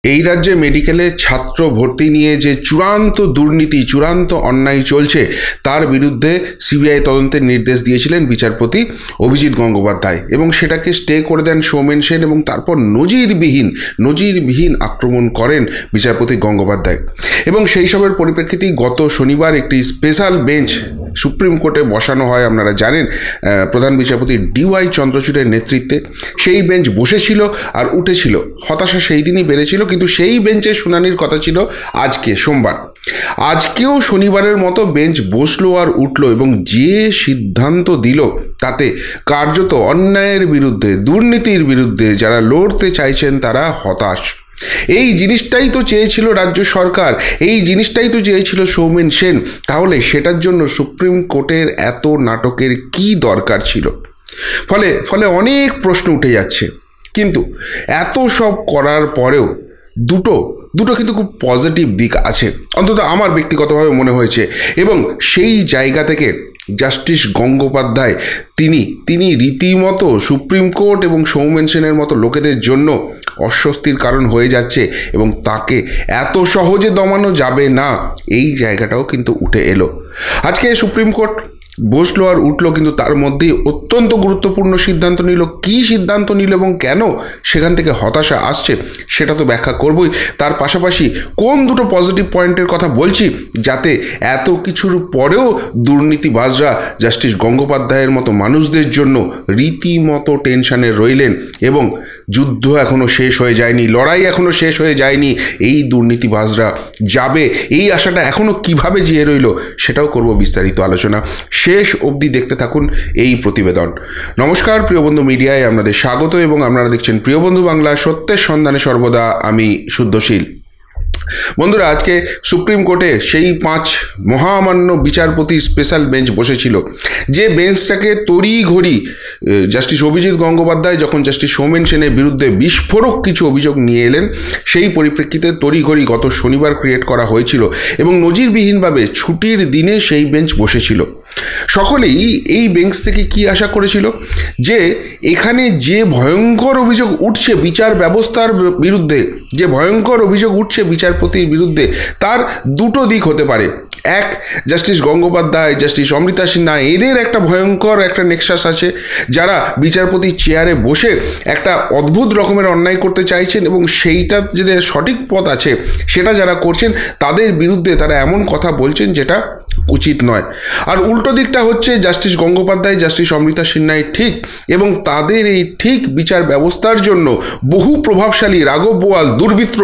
এই রাজ্যে মেডিকেলে ছাত্র ভর্তি নিয়ে যে চূড়ান্ত দুর্নীতি, চূড়ান্ত অন্যায় চলছে, তার বিরুদ্ধে সিবিআই তদন্তের নির্দেশ দিয়েছিলেন বিচারপতি অভিজিৎ গঙ্গোপাধ্যায়, এবং সেটাকে স্টে করে দেন সৌমেন সেন, এবং তারপর নজিরবিহীন আক্রমণ করেন বিচারপতি গঙ্গোপাধ্যায়। এবং সেই সবের পরিপ্রেক্ষিতেই গত শনিবার একটি স্পেশাল বেঞ্চ সুপ্রিম কোর্টে বসানো হয়। আপনারা জানেন, প্রধান বিচারপতি ডিওয়াই চন্দ্রচূড়ের নেতৃত্বে সেই বেঞ্চ বসেছিল আর উঠেছিল। হতাশা সেই দিনই বেড়েছিল, কিন্তু সেই বেঞ্চের শুনানির কথা ছিল আজকে সোমবার। আজকেও শনিবারের মতো বেঞ্চ বসলো আর উঠল, এবং যে সিদ্ধান্ত দিল তাতে কার্যত অন্যায়ের বিরুদ্ধে, দুর্নীতির বিরুদ্ধে যারা লড়তে চাইছেন তারা হতাশ। এই জিনিসটাই তো চেয়েছিল রাজ্য সরকার, এই জিনিসটাই তো চেয়েছিল সৌমেন সেন। তাহলে সেটার জন্য সুপ্রিম কোর্টের এত নাটকের কি দরকার ছিল? ফলে অনেক প্রশ্ন উঠে যাচ্ছে। কিন্তু এত সব করার পরেও দুটো কিন্তু খুব পজিটিভ দিক আছে, অন্তত আমার ব্যক্তিগতভাবে মনে হয়েছে। এবং সেই জায়গা থেকে জাস্টিস গঙ্গোপাধ্যায় তিনি রীতিমতো সুপ্রিম কোর্ট এবং সৌমেন সেনের মতো লোকেদের জন্য অস্বস্তির কারণ হয়ে যাচ্ছে, এবং তাকে এত সহজে দমানো যাবে না, এই জায়গাটাও কিন্তু উঠে এলো। আজকে সুপ্রিম কোর্ট বসলো আর উঠলো, কিন্তু তার মধ্যেই অত্যন্ত গুরুত্বপূর্ণ সিদ্ধান্ত নিল। কী সিদ্ধান্ত নিল এবং কেন সেখান থেকে হতাশা আসছে সেটা তো ব্যাখ্যা করবই। তার পাশাপাশি কোন দুটো পজিটিভ পয়েন্টের কথা বলছি, যাতে এত কিছুর পরেও দুর্নীতিবাজরা জাস্টিস গঙ্গোপাধ্যায়ের মতো মানুষদের জন্য রীতিমতো টেনশনে রইলেন, এবং যুদ্ধ এখনও শেষ হয়ে যায়নি, লড়াই এখনও শেষ হয়ে যায়নি, এই দুর্নীতিবাজরা যাবে, এই আশাটা এখনও কিভাবে জিয়ে রইল সেটাও করব বিস্তারিত আলোচনা। শেষ অবধি দেখতে থাকুন এই প্রতিবেদন। নমস্কার, প্রিয়বন্ধু মিডিয়ায় আপনাদের স্বাগত, এবং আপনারা দেখছেন প্রিয়বন্ধু বাংলা, সত্যের সন্ধানে সর্বদা আমি শুদ্ধশীল। বন্ধুরা, আজকে সুপ্রিম কোর্টে সেই 5 মহামান্য বিচারপতি স্পেশাল বেঞ্চ বসেছিল। যে বেঞ্চটাকে তড়িঘড়ি জাস্টিস অভিজিৎ গঙ্গোপাধ্যায় যখন জাস্টিস সৌমেন সেনের বিরুদ্ধে বিস্ফোরক কিছু অভিযোগ নিয়ে এলেন, সেই পরিপ্রেক্ষিতে তড়িঘড়ি গত শনিবার ক্রিয়েট করা হয়েছিল, এবং নজিরবিহীনভাবে ছুটির দিনে সেই বেঞ্চ বসেছিল। সকলেই এই বেঞ্চ থেকে কি আশা করেছিল, যে এখানে যে ভয়ঙ্কর অভিযোগ উঠছে বিচার ব্যবস্থার বিরুদ্ধে, যে ভয়ঙ্কর অভিযোগ উঠছে বিচারপতির বিরুদ্ধে, তার দুটো দিক হতে পারে। এক, জাস্টিস গঙ্গোপাধ্যায়, জাস্টিস অমৃতা সিনহা, এদের একটা ভয়ঙ্কর একটা নেক্সাস আছে, যারা বিচারপতির চেয়ারে বসে একটা অদ্ভুত রকমের অন্যায় করতে চাইছেন, এবং সেইটা যে সঠিক পথ আছে সেটা যারা করছেন তাদের বিরুদ্ধে তারা এমন কথা বলছেন যেটা উচিত নয়। আর উল্টো দিকটা হচ্ছে জাস্টিস গঙ্গোপাধ্যায়, জাস্টিস অমৃতা সিনহাই ঠিক, এবং তাদের এই ঠিক বিচার ব্যবস্থার জন্য বহু প্রভাবশালী রাঘব বোয়াল দুর্বৃত্ত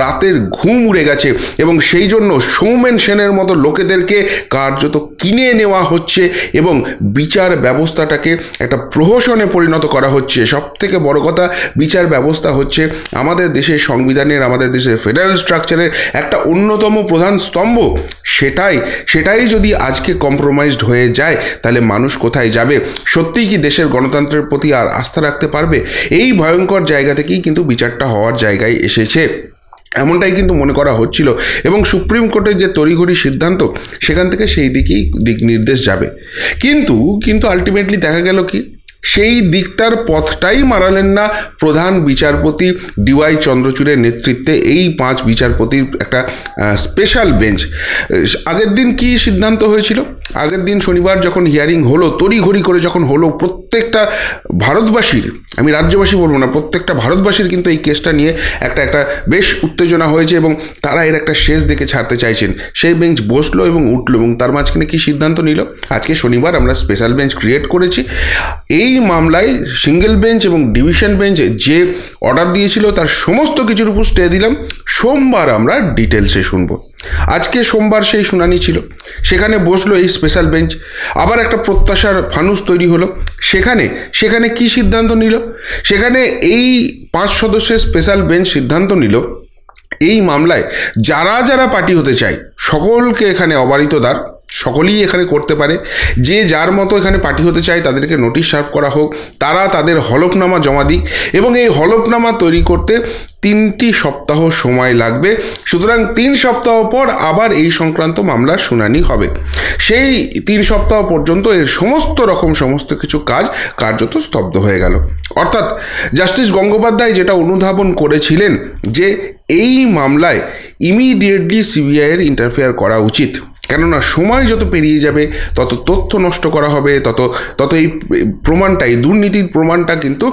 রাতের ঘুম উড়ে গেছে, এবং সেই জন্য সৌমেন সেনের মতো লোকেদেরকে কার্যত কিনে নেওয়া হচ্ছে, এবং বিচার ব্যবস্থাটাকে একটা প্রহসনে পরিণত করা হচ্ছে। সব থেকে বড় কথা, বিচার ব্যবস্থা হচ্ছে আমাদের দেশের সংবিধানের, আমাদের দেশের ফেডারেল স্ট্রাকচারের একটা অন্যতম প্রধান স্তম্ভ। সেটাই যদি আজকে কম্প্রোমাইজড হয়ে যায়, তাহলে মানুষ কোথায় যাবে? সত্যিই কি দেশের গণতন্ত্রের প্রতি আর আস্থা রাখতে পারবে? এই ভয়ঙ্কর জায়গা থেকেই কিন্তু বিচারটা হওয়ার জায়গায় এসেছে, এমনটাই কিন্তু মনে করা হচ্ছিল। এবং সুপ্রিম কোর্টের যে তড়িঘড়ি সিদ্ধান্ত, সেখান থেকে সেই দিকেই দিক নির্দেশ যাবে। কিন্তু আলটিমেটলি দেখা গেল কি, সেই দিকটার পথটাই মারালেন না প্রধান বিচারপতি ডিওয়াই চন্দ্রচূড়ের নেতৃত্বে এই 5 বিচারপতির একটা স্পেশাল বেঞ্চ। আগের দিন কি সিদ্ধান্ত হয়েছিল? আগের দিন শনিবার যখন হিয়ারিং হলো, তড়িঘড়ি করে যখন হলো, প্রত্যেকটা ভারতবাসীর, আমি রাজ্যবাসী বলবো না, প্রত্যেকটা ভারতবাসীর কিন্তু এই কেসটা নিয়ে একটা বেশ উত্তেজনা হয়েছে, এবং তারা এর একটা শেষ দেখে ছাড়তে চাইছেন। সেই বেঞ্চ বসলো এবং উঠলো, এবং তার মাঝখানে কি সিদ্ধান্ত নিল? আজকে শনিবার আমরা স্পেশাল বেঞ্চ ক্রিয়েট করেছি। এই মামলায় সিঙ্গেল বেঞ্চ এবং ডিভিশন বেঞ্চ যে অর্ডার দিয়েছিল তার সমস্ত কিছুর উপর স্টে দিলাম। সোমবার আমরা ডিটেলসে শুনবো। আজকে সোমবার সেই শুনানি ছিল, সেখানে বসলো এই স্পেশাল বেঞ্চ। আবার একটা প্রত্যাশার ফানুস তৈরি হলো। সেখানে কি সিদ্ধান্ত নিল? সেখানে এই 5 সদস্যের স্পেশাল বেঞ্চ সিদ্ধান্ত নিল, এই মামলায় যারা পার্টি হতে চায় সকলকে এখানে অবারিত দ্বার, সকলেই এখানে করতে পারে, যে যার মতো এখানে পার্টি হতে চায় তাদেরকে নোটিশ সার্ভ করা হোক, তারা তাদের হলফনামা জমা দিক, এবং এই হলফনামা তৈরি করতে 3টি সপ্তাহ সময় লাগবে। সুতরাং 3 সপ্তাহ পর আবার এই সংক্রান্ত মামলার শুনানি হবে। সেই 3 সপ্তাহ পর্যন্ত এর সমস্ত কিছু কাজ কার্যত স্তব্ধ হয়ে গেল। অর্থাৎ জাস্টিস গঙ্গোপাধ্যায় যেটা অনুধাবন করেছিলেন যে এই মামলায় ইমিডিয়েটলি সিবিআইয়ের ইন্টারফেয়ার করা উচিত, কেননা সময় যত পেরিয়ে যাবে তত তথ্য নষ্ট করা হবে, তত এই প্রমাণটা, এই দুর্নীতির প্রমাণটা কিন্তু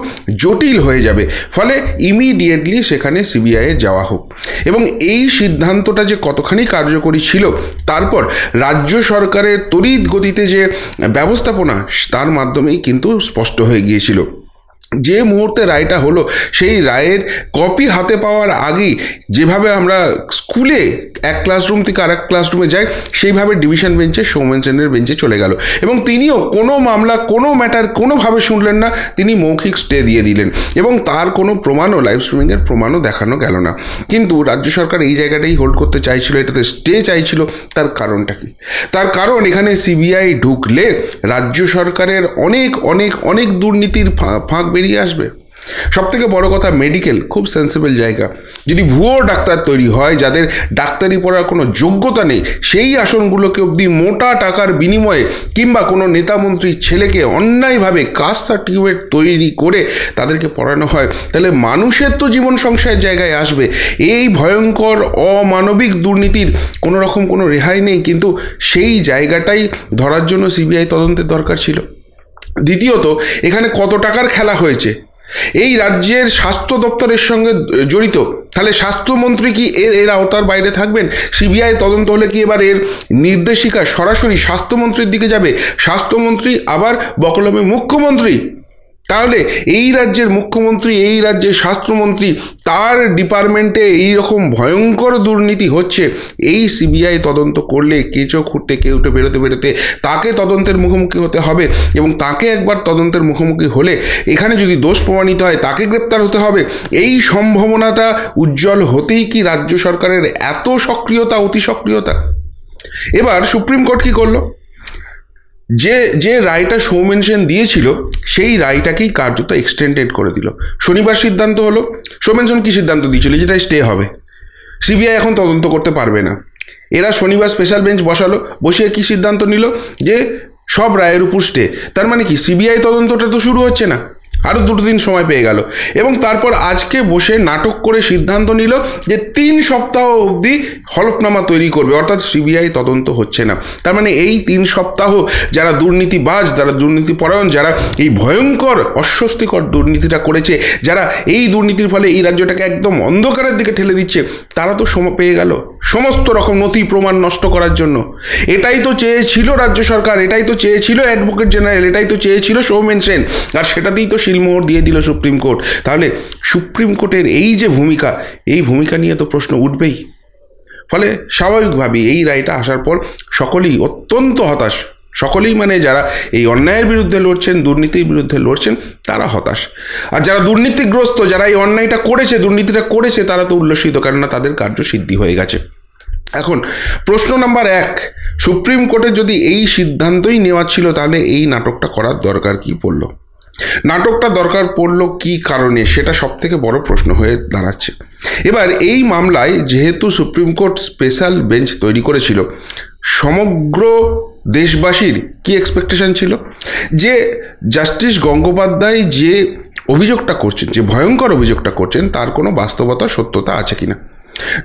জটিল হয়ে যাবে। ফলে ইমিডিয়েটলি সেখানে সিবিআইয়ে যাওয়া হোক। এবং এই সিদ্ধান্তটা যে কতখানি কার্যকরী ছিল, তারপর রাজ্য সরকারের তড়িৎ গতিতে যে ব্যবস্থাপনা, তার মাধ্যমেই কিন্তু স্পষ্ট হয়ে গিয়েছিল। যে মুহূর্তে রায়টা হলো, সেই রায়ের কপি হাতে পাওয়ার আগেই যেভাবে আমরা স্কুলে এক ক্লাসরুম থেকে আরেক ক্লাসরুমে যাই, সেইভাবে ডিভিশন বেঞ্চে সৌমেন সেনের বেঞ্চে চলে গেল, এবং তিনিও কোনো মামলা, কোনো ম্যাটার কোনোভাবে শুনলেন না, তিনি মৌখিক স্টে দিয়ে দিলেন, এবং তার কোনো প্রমাণও, লাইভ স্ট্রিমিংয়ের প্রমাণও দেখানো গেল না। কিন্তু রাজ্য সরকার এই জায়গাটাই হোল্ড করতে চাইছিল, এটাতে স্টে চাইছিল। তার কারণটা কি? তার কারণ এখানে সিবিআই ঢুকলে রাজ্য সরকারের অনেক অনেক অনেক দুর্নীতির ফাঁক বেরিয়ে আসবে। সবথেকে বড় কথা, মেডিকেল খুব সেন্সিবল জায়গা। যদি ভুয়ো ডাক্তার তৈরি হয়, যাদের ডাক্তারি পড়ার কোনো যোগ্যতা নেই, সেই আসনগুলোকে অবধি মোটা টাকার বিনিময়ে কিংবা কোনো নেতামন্ত্রীর ছেলেকে অন্যায়ভাবে কাস্ট সার্টিফিকেট তৈরি করে তাদেরকে পড়ানো হয়, তাহলে মানুষের তো জীবন সংশয়ের জায়গায় আসবে। এই ভয়ঙ্কর অমানবিক দুর্নীতির কোনো রকম কোনো রেহাই নেই, কিন্তু সেই জায়গাটাই ধরার জন্য সিবিআই তদন্তের দরকার ছিল। দ্বিতীয়ত, এখানে কত টাকার খেলা হয়েছে, এই রাজ্যের স্বাস্থ্য দপ্তরের সঙ্গে জড়িত, তাহলে স্বাস্থ্যমন্ত্রী কি এর আওতার বাইরে থাকবেন? সিবিআই তদন্ত হলে কি এবার এর নির্দেশিকা সরাসরি স্বাস্থ্যমন্ত্রীর দিকে যাবে? স্বাস্থ্যমন্ত্রী আবার বকলমে মুখ্যমন্ত্রী। তাহলে এই রাজ্যের মুখ্যমন্ত্রী, এই রাজ্যের স্বাস্থ্যমন্ত্রী, তার ডিপার্টমেন্টে এই রকম ভয়ঙ্কর দুর্নীতি হচ্ছে, এই সিবিআই তদন্ত করলে কেঁচো খুঁড়তে কেউটে বেরোতে তাকে তদন্তের মুখোমুখি হতে হবে, এবং তাকে একবার তদন্তের মুখোমুখি হলে এখানে যদি দোষ প্রমাণিত হয় তাকে গ্রেপ্তার হতে হবে। এই সম্ভাবনাটা উজ্জ্বল হতেই কি রাজ্য সরকারের এত সক্রিয়তা, অতি সক্রিয়তা? এবার সুপ্রিম কোর্ট কি করলো? যে রায়টা সৌমেন সেন দিয়েছিল, সেই রায়টাকেই কার্যত এক্সটেন্ডেড করে দিল। শনিবার সিদ্ধান্ত হলো। সৌমেন সেন কি সিদ্ধান্ত দিয়েছিল? যেটা স্টে হবে, সিবিআই এখন তদন্ত করতে পারবে না। এরা শনিবার স্পেশাল বেঞ্চ বসালো, বসিয়ে কি সিদ্ধান্ত নিল? যে সব রায়ের উপর স্টে। তার মানে কি, সিবিআই তদন্তটা তো শুরু হচ্ছে না, আরও 2 দিন সময় পেয়ে গেল। এবং তারপর আজকে বসে নাটক করে সিদ্ধান্ত নিল যে 3 সপ্তাহ অবধি হলফনামা তৈরি করবে, অর্থাৎ সিবিআই তদন্ত হচ্ছে না। তার মানে এই 3 সপ্তাহ যারা দুর্নীতিবাজ, যারা দুর্নীতিপরায়ণ, যারা এই ভয়ঙ্কর অস্বস্তিকর দুর্নীতিটা করেছে, যারা এই দুর্নীতির ফলে এই রাজ্যটাকে একদম অন্ধকারের দিকে ঠেলে দিচ্ছে, তারা তো সময় পেয়ে গেল সমস্ত রকম নথি প্রমাণ নষ্ট করার জন্য। এটাই তো চেয়েছিল রাজ্য সরকার, এটাই তো চেয়েছিল অ্যাডভোকেট জেনারেল, এটাই তো চেয়েছিল সৌমেন সেন, আর সেটাতেই তো শিলমোহর দিয়ে দিল সুপ্রিম কোর্ট। তাহলে সুপ্রিম কোর্টের এই যে ভূমিকা, এই ভূমিকা নিয়ে তো প্রশ্ন উঠবেই। ফলে স্বাভাবিকভাবেই এই রায়টা আসার পর সকলেই অত্যন্ত হতাশ। সকলেই মানে যারা এই অন্যায়ের বিরুদ্ধে লড়ছেন, দুর্নীতির বিরুদ্ধে লড়ছেন, তারা হতাশ। আর যারা দুর্নীতিগ্রস্ত, যারা এই অন্যায়টা করেছে, দুর্নীতিটা করেছে, তারা তো উল্লসিত, কেননা তাদের কার্যসিদ্ধি হয়ে গেছে। এখন প্রশ্ন নাম্বার 1, সুপ্রিম কোর্টে যদি এই সিদ্ধান্তই নেওয়া ছিল, তাহলে এই নাটকটা করার দরকার কি পড়লো? নাটকটা দরকার পড়লো কি কারণে, সেটা সবথেকে বড় প্রশ্ন হয়ে দাঁড়াচ্ছে। এবার এই মামলায় যেহেতু সুপ্রিম কোর্ট স্পেশাল বেঞ্চ তৈরি করেছিল, সমগ্র দেশবাসীর কি এক্সপেকটেশন ছিল যে জাস্টিস গঙ্গোপাধ্যায় যে অভিযোগটা করছেন, যে ভয়ঙ্কর অভিযোগটা করছেন, তার কোনো বাস্তবতা, সত্যতা আছে কিনা।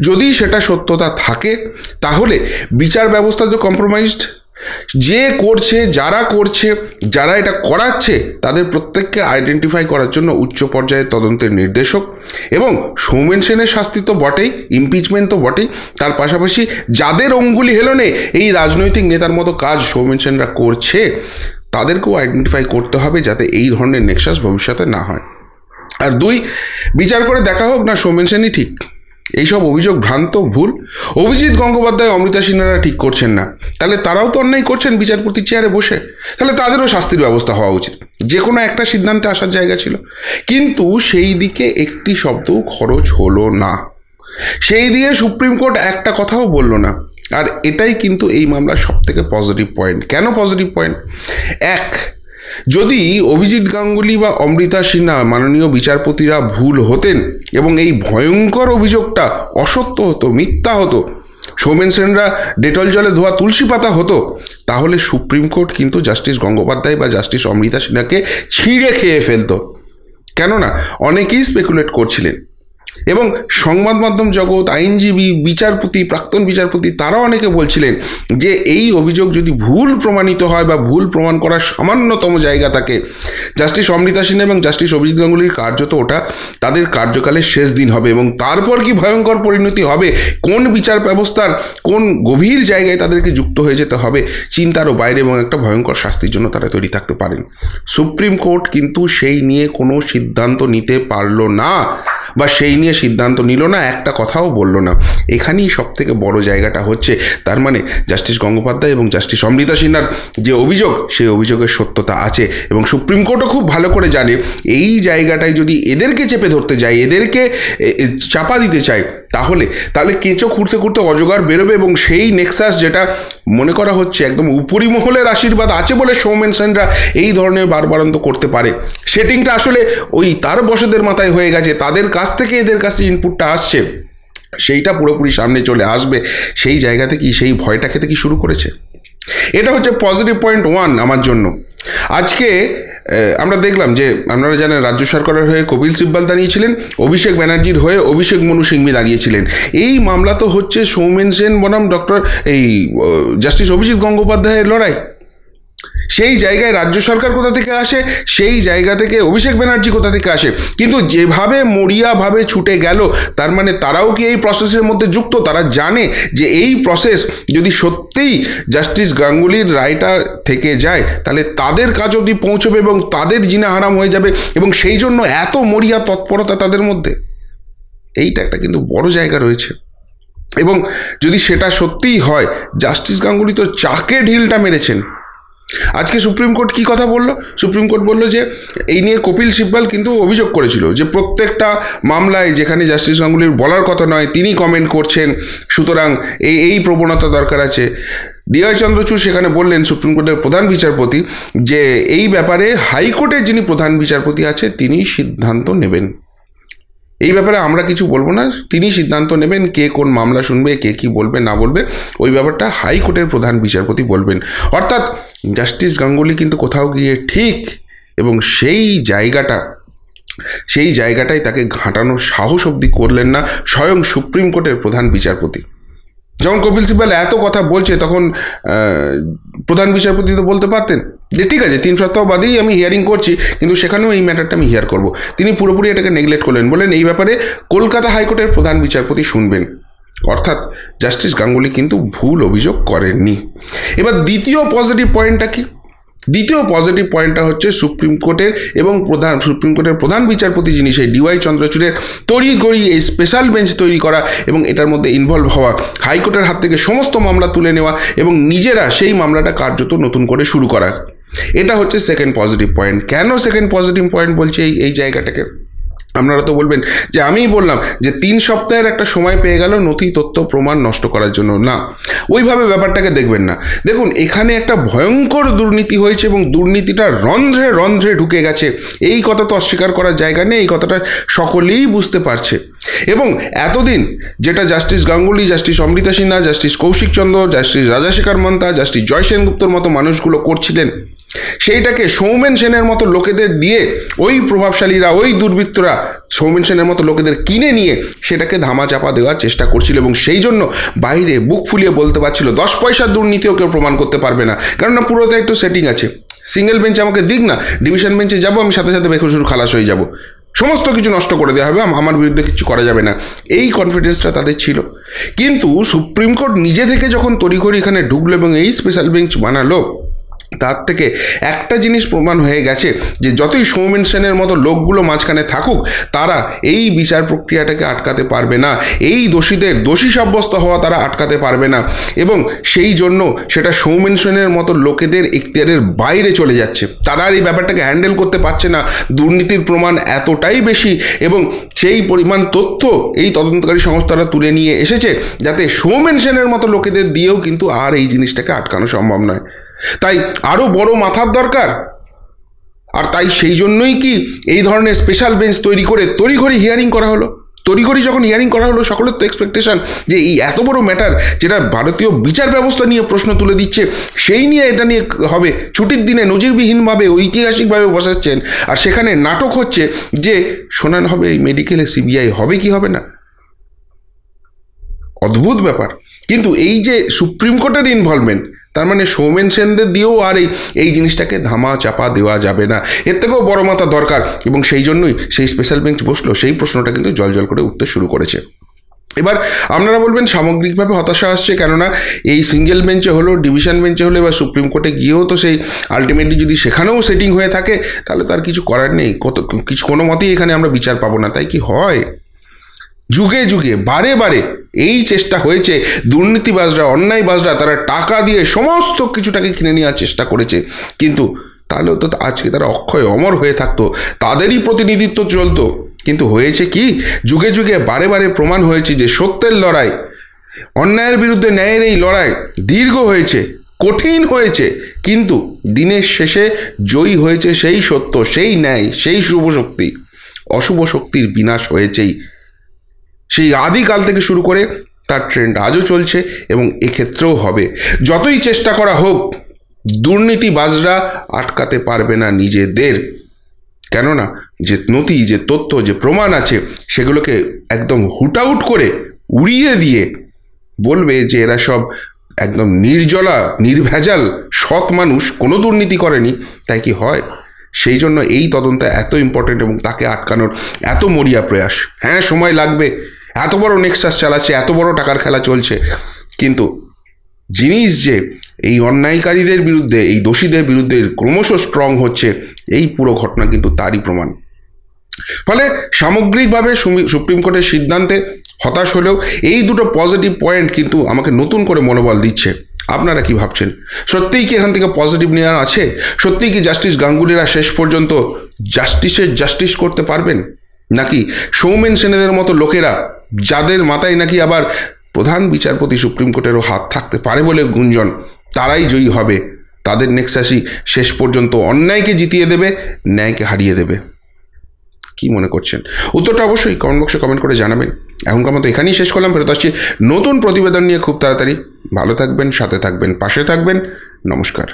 যদি সেটা সত্যতা থাকে, তাহলে বিচার ব্যবস্থা তো কম্প্রোমাইজড। যে করছে, যারা এটা করাচ্ছে, তাদের প্রত্যেককে আইডেন্টিফাই করার জন্য উচ্চ পর্যায়ের তদন্তের নির্দেশক, এবং সৌমেন সেনের শাস্তি তো বটেই, ইমপিচমেন্ট তো বটেই, তার পাশাপাশি যাদের অঙ্গুলি হেলনে এই রাজনৈতিক নেতার মতো কাজ সৌমেন সেনরা করছে, তাদেরকেও আইডেন্টিফাই করতে হবে, যাতে এই ধরনের নেক্সাস ভবিষ্যতে না হয়। আর 2, বিচার করে দেখা হোক না সৌমেন সেনই ঠিক, এইসব অভিযোগ ভ্রান্ত, ভুল। অভিজিৎ গঙ্গোপাধ্যায়, অমৃতা সিনহারা ঠিক করছেন না, তাহলে তারাও তো অন্যায় করছেন বিচারপতির চেয়ারে বসে, তাহলে তাদেরও শাস্তির ব্যবস্থা হওয়া উচিত। যে কোনো একটা সিদ্ধান্তে আসার জায়গা ছিল, কিন্তু সেই দিকে একটি শব্দও খরচ হলো না। সেই দিয়ে সুপ্রিম কোর্ট একটা কথাও বলল না আর এটাই কিন্তু এই মামলার সবথেকে পজিটিভ পয়েন্ট। কেন পজিটিভ পয়েন্ট? এক, যদি অভিজিৎ গাঙ্গুলি বা অমৃতা সিনহা মাননীয় বিচারপতিরা ভুল হতেন এবং এই ভয়ঙ্কর অভিযোগটা অসত্য হতো, মিথ্যা হতো, সৌমেন সেনরা ডেটল জলে ধোয়া তুলসী পাতা হতো, তাহলে সুপ্রিম কোর্ট কিন্তু জাস্টিস গঙ্গোপাধ্যায় বা জাস্টিস অমৃতা সিনহাকে ছিঁড়ে খেয়ে ফেলতো। কেননা অনেকেই স্পেকুলেট করছিলেন এবং সংবাদ মাধ্যম জগৎ, আইনজীবী, বিচারপতি, প্রাক্তন বিচারপতি, তারা অনেকে বলছিলেন যে এই অভিযোগ যদি ভুল প্রমাণিত হয় বা ভুল প্রমাণ করার সামান্যতম জায়গা থাকে, জাস্টিস অমৃতা সিনহা এবং জাস্টিস অভিজিৎ গাঙ্গুলির কার্যত ওটা তাদের কার্যকালের শেষ দিন হবে এবং তারপর কি ভয়ঙ্কর পরিণতি হবে, কোন বিচার ব্যবস্থার কোন গভীর জায়গায় তাদেরকে যুক্ত হয়ে যেতে হবে চিন্তারও বাইরে এবং একটা ভয়ঙ্কর শাস্তির জন্য তারা তৈরি থাকতে পারেন। সুপ্রিম কোর্ট কিন্তু সেই নিয়ে কোনো সিদ্ধান্ত নিতে পারল না বা সেই নিয়ে সিদ্ধান্ত নিল না, একটা কথাও বলল না। এখানেই সব থেকে বড় জায়গাটা হচ্ছে, তার মানে জাস্টিস গঙ্গোপাধ্যায় এবং জাস্টিস অমৃতা সিনহার যে অভিযোগ, সেই অভিযোগের সত্যতা আছে এবং সুপ্রিম কোর্টও খুব ভালো করে জানে এই জায়গাটায় যদি এদেরকে চেপে ধরতে যায়, এদেরকে চাপা দিতে চায়, তাহলে কেঁচো খুঁড়তে খুঁড়তে অজগর বেরোবে এবং সেই নেক্সাস যেটা মনে করা হচ্ছে একদম উপরিমহলের আশীর্বাদ আছে বলে সৌমেন সেনরা এই ধরনের বারবারন্ত করতে পারে, সেটিংটা আসলে ওই তার বসদের মাথায় হয়ে গেছে, তাদের কাছ থেকে এদের কাছে ইনপুটটা আসছে, সেইটা পুরোপুরি সামনে চলে আসবে, সেই জায়গা থেকেই সেই ভয়টা খেতে কি শুরু করেছে। এটা হচ্ছে পজিটিভ পয়েন্ট 1 আমার জন্য। আজকে আমরা দেখলাম যে আপনারা জানেন রাজ্য সরকারের হয়ে কপিল সিব্বল দাঁড়িয়েছিলেন, অভিষেক ব্যানার্জির হয়ে অভিষেক মনু সিংভি দাঁড়িয়েছিলেন। এই মামলা তো হচ্ছে সৌমেন সেন বনাম জাস্টিস অভিজিৎ গঙ্গোপাধ্যায়ের লড়াই। সেই জায়গায় রাজ্য সরকার কোথা থেকে আসে, সেই জায়গা থেকে অভিষেক ব্যানার্জি কোথা থেকে আসে, কিন্তু যেভাবে মরিয়াভাবে ছুটে গেল, তার মানে তারাও কি এই প্রসেসের মধ্যে যুক্ত? তারা জানে যে এই প্রসেস যদি সত্যিই জাস্টিস গাঙ্গুলির রায়টা থেকে যায়, তাহলে তাদের কাজ অবধি পৌঁছবে এবং তাদের জিনা হারাম হয়ে যাবে, এবং সেই জন্য এত মরিয়া তৎপরতা তাদের মধ্যে। এইটা একটা কিন্তু বড় জায়গা রয়েছে। এবং যদি সেটা সত্যিই হয়, জাস্টিস গাঙ্গুলি তো চাকে ঢিলটা মেরেছেন। আজকে সুপ্রিম কোর্ট কি কথা বলল? সুপ্রিম কোর্ট বলল যে এই নিয়ে কপিল সিব্বল কিন্তু অভিযোগ করেছিল যে প্রত্যেকটা মামলায় যেখানে জাস্টিস গাঙ্গুলির বলার কথা নয় তিনি কমেন্ট করছেন, সুতরাং এই প্রবণতা দরকার আছে। ডিওয়াই চন্দ্রচূড় সেখানে বললেন, সুপ্রিম কোর্টের প্রধান বিচারপতি, যে এই ব্যাপারে হাইকোর্টের যিনি প্রধান বিচারপতি আছে তিনি সিদ্ধান্ত নেবেন। এই ব্যাপারে আমরা কিছু বলবো না, তিনি সিদ্ধান্ত নেবেন কে কোন মামলা শুনবে, কে কি বলবে না বলবে, ওই ব্যাপারটা হাইকোর্টের প্রধান বিচারপতি বলবেন। অর্থাৎ জাস্টিস গাঙ্গুলি কিন্তু কোথাও গিয়ে ঠিক, এবং সেই জায়গাটায় তাকে ঘাঁটানোর সাহস অবধি করলেন না স্বয়ং সুপ্রিম কোর্টের প্রধান বিচারপতি। যখন কপিল সিব্বল এত কথা বলছে, তখন প্রধান বিচারপতি তো বলতে পারতেন যে ঠিক আছে 3 সপ্তাহ বাদেই আমি হিয়ারিং করছি, কিন্তু সেখানেও এই ম্যাটারটা আমি হিয়ার করব। তিনি পুরোপুরি এটাকে নেগলেক্ট করলেন, বললেন এই ব্যাপারে কলকাতা হাইকোর্টের প্রধান বিচারপতি শুনবেন। অর্থাৎ জাস্টিস গাঙ্গুলি কিন্তু ভুল অভিযোগ করেননি। এবার দ্বিতীয় পজিটিভ পয়েন্টটা কি? দ্বিতীয় পজিটিভ পয়েন্টটা হচ্ছে সুপ্রিম কোর্টের প্রধান বিচারপতি যিনি, সেই ডিওয়াই চন্দ্রচূড়ের তড়িঘড়ি এই স্পেশাল বেঞ্চ তৈরি করা এবং এটার মধ্যে ইনভলভ হওয়া, হাইকোর্টের হাত থেকে সমস্ত মামলা তুলে নেওয়া এবং নিজেরা সেই মামলাটা কার্যত নতুন করে শুরু করা। এটা হচ্ছে সেকেন্ড পজিটিভ পয়েন্ট। কেন সেকেন্ড পজিটিভ পয়েন্ট বলছে এই জায়গাটাকে? আপনারা তো বলবেন যে আমিই বললাম যে 3 সপ্তাহের একটা সময় পেয়ে গেল নথি তথ্য প্রমাণ নষ্ট করার জন্য। না, ওইভাবে ব্যাপারটাকে দেখবেন না। দেখুন, এখানে একটা ভয়ঙ্কর দুর্নীতি হয়েছে এবং দুর্নীতিটা রন্ধ্রে রন্ধ্রে ঢুকে গেছে। এই কথা তো অস্বীকার করার জায়গা নেই, এই কথাটা সকলেই বুঝতে পারছে। এবং এতদিন যেটা Justice Ganguly, Justice Amrita Sinha, Justice Kaushik Chandra, Justice Rajasekhar Manta, Justice Joy সেনগুপ্তর মতো মানুষগুলো করছিলেন, সেইটাকে সৌমেন সেনের মতো লোকেদের দিয়ে, ওই প্রভাবশালীরা, ওই দুর্বৃত্তরা সৌমেন সেনের মতো লোকেদের কিনে নিয়ে সেটাকে ধামাচাপা দেওয়ার চেষ্টা করছিল এবং সেই জন্য বাইরে বুক ফুলিয়ে বলতে পারছিল 10 পয়সার দুর্নীতিও কেউ প্রমাণ করতে পারবে না, কেননা পুরোটা একটু সেটিং আছে। সিঙ্গেল বেঞ্চ আমাকে দিক না, ডিভিশন বেঞ্চে যাবো, আমি সাথে সাথে বেকসুর খালাস হয়ে যাব, সমস্ত কিছু নষ্ট করে দেওয়া হবে, আমার বিরুদ্ধে কিছু করা যাবে না, এই কনফিডেন্সটা তাদের ছিল। কিন্তু সুপ্রিম কোর্ট নিজে থেকে যখন তড়িঘড়ি এখানে ঢুকলো এবং এই স্পেশাল বেঞ্চ বানালো, তার থেকে একটা জিনিস প্রমাণ হয়ে গেছে যে যতই সৌমেন সেনের মতো লোকগুলো মাঝখানে থাকুক, তারা এই বিচার প্রক্রিয়াটাকে আটকাতে পারবে না, এই দোষীদের দোষী সাব্যস্ত হওয়া তারা আটকাতে পারবে না, এবং সেই জন্য সেটা সৌমেন সেনের মতো লোকেদের এখতিয়ারের বাইরে চলে যাচ্ছে। তারা আর এই ব্যাপারটাকে হ্যান্ডেল করতে পারছে না। দুর্নীতির প্রমাণ এতটাই বেশি এবং সেই পরিমাণ তথ্য এই তদন্তকারী সংস্থারা তুলে নিয়ে এসেছে যাতে সৌমেন সেনের মতো লোকেদের দিয়েও কিন্তু আর এই জিনিসটাকে আটকানো সম্ভব নয়। তাই আরও বড় মাথার দরকার। আর তাই সেই জন্যই কি এই ধরনের স্পেশাল বেঞ্চ তৈরি করে তড়িঘড়ি হিয়ারিং করা হলো। তড়িঘড়ি যখন হিয়ারিং করা হলো, সকলের তো এক্সপেকটেশন যে এই এত বড় ম্যাটার যেটা ভারতীয় বিচার ব্যবস্থা নিয়ে প্রশ্ন তুলে দিচ্ছে, সেই নিয়ে এটা নিয়ে হবে। ছুটির দিনে নজিরবিহীনভাবে ঐতিহাসিকভাবে বসাচ্ছেন, আর সেখানে নাটক হচ্ছে যে শোনানো হবে এই মেডিকেলে সিবিআই হবে কি হবে না। অদ্ভুত ব্যাপার। কিন্তু এই যে সুপ্রিম কোর্টের ইনভলভমেন্ট, তার মানে সৌমেন সেনদের দিয়েও আর এই জিনিসটাকে ধামা চাপা দেওয়া যাবে না। এর থেকেও বড় মাথা দরকার, এবং সেই জন্যই সেই স্পেশাল বেঞ্চ বসলো। সেই প্রশ্নটা কিন্তু জল করে উঠতে শুরু করেছে। এবার আপনারা বলবেন সামগ্রিকভাবে হতাশা আসছে, কেননা এই সিঙ্গেল বেঞ্চে হলো, ডিভিশন বেঞ্চে হলো, এবার সুপ্রিম কোর্টে গিয়েও তো সেই আলটিমেটলি যদি সেখানেও সেটিং হয়ে থাকে তাহলে তার কিছু করার নেই। কোনো মতেই এখানে আমরা বিচার পাবো না। তাই কি হয়? যুগে যুগে বারে বারে এই চেষ্টা হয়েছে, দুর্নীতিবাজরা, অন্যায়বাজরা তারা টাকা দিয়ে সমস্ত কিছুটাকে কিনে নেওয়ার চেষ্টা করেছে, কিন্তু তাহলেও তো আজকে তারা অক্ষয় অমর হয়ে থাকতো, তাদেরই প্রতিনিধিত্ব চলতো। কিন্তু হয়েছে কি, যুগে যুগে বারে বারে প্রমাণ হয়েছে যে সত্যের লড়াই, অন্যায়ের বিরুদ্ধে ন্যায়ের এই লড়াই দীর্ঘ হয়েছে, কঠিন হয়েছে, কিন্তু দিনের শেষে জয়ী হয়েছে সেই সত্য, সেই ন্যায়, সেই শুভ শক্তি। অশুভ শক্তির বিনাশ হয়েছেই। সেই আদিকাল থেকে শুরু করে তার ট্রেন্ড আজও চলছে এবং এক্ষেত্রেও হবে। যতই চেষ্টা করা হোক, দুর্নীতিবাজরা আটকাতে পারবে না নিজেদের। কেননা যে নথি, যে তথ্য, যে প্রমাণ আছে, সেগুলোকে একদম হুটআউট করে উড়িয়ে দিয়ে বলবে যে এরা সব একদম নির্জলা, নির্ভেজাল সৎ মানুষ, কোনো দুর্নীতি করেনি। তাই কি হয়? সেই জন্য এই তদন্ত এত ইম্পর্টেন্ট এবং তাকে আটকানোর এত মরিয়া প্রয়াস। হ্যাঁ, সময় লাগবে। এত বড় নেক্সাস চালাচ্ছে, এত বড় টাকার খেলা চলছে, কিন্তু জিনিস যে এই অন্যায়কারীদের বিরুদ্ধে, এই দোষীদের বিরুদ্ধে ক্রমশ স্ট্রং হচ্ছে, এই পুরো ঘটনা কিন্তু তারই প্রমাণ। ফলে সামগ্রিকভাবে সুপ্রিম কোর্টের সিদ্ধান্তে হতাশ হলেও এই দুটো পজিটিভ পয়েন্ট কিন্তু আমাকে নতুন করে মনোবল দিচ্ছে। আপনারা কি ভাবছেন? সত্যিই কি এখান থেকে পজিটিভ নেওয়ার আছে? সত্যিই কি জাস্টিস গাঙ্গুলিরা শেষ পর্যন্ত জাস্টিস করতে পারবেন? নাকি সৌমেন সেনের মতো লোকেরা, যাদের মাথায় নাকি আবার প্রধান বিচারপতি সুপ্রিম কোর্টেরও হাত থাকতে পারে বলে গুঞ্জন, তারাই জয়ী হবে, তাদের নেক্সাসই শেষ পর্যন্ত অন্যায়কে জিতিয়ে দেবে, ন্যায়কে হারিয়ে দেবে? কি মনে করছেন? উত্তরটা অবশ্যই কমেন্ট বক্সে কমেন্ট করে জানাবেন। এখনকার মতো এখানেই শেষ করলাম। ফেরত আসছি নতুন প্রতিবেদন নিয়ে খুব তাড়াতাড়ি। ভালো থাকবেন, সাথে থাকবেন, পাশে থাকবেন। নমস্কার।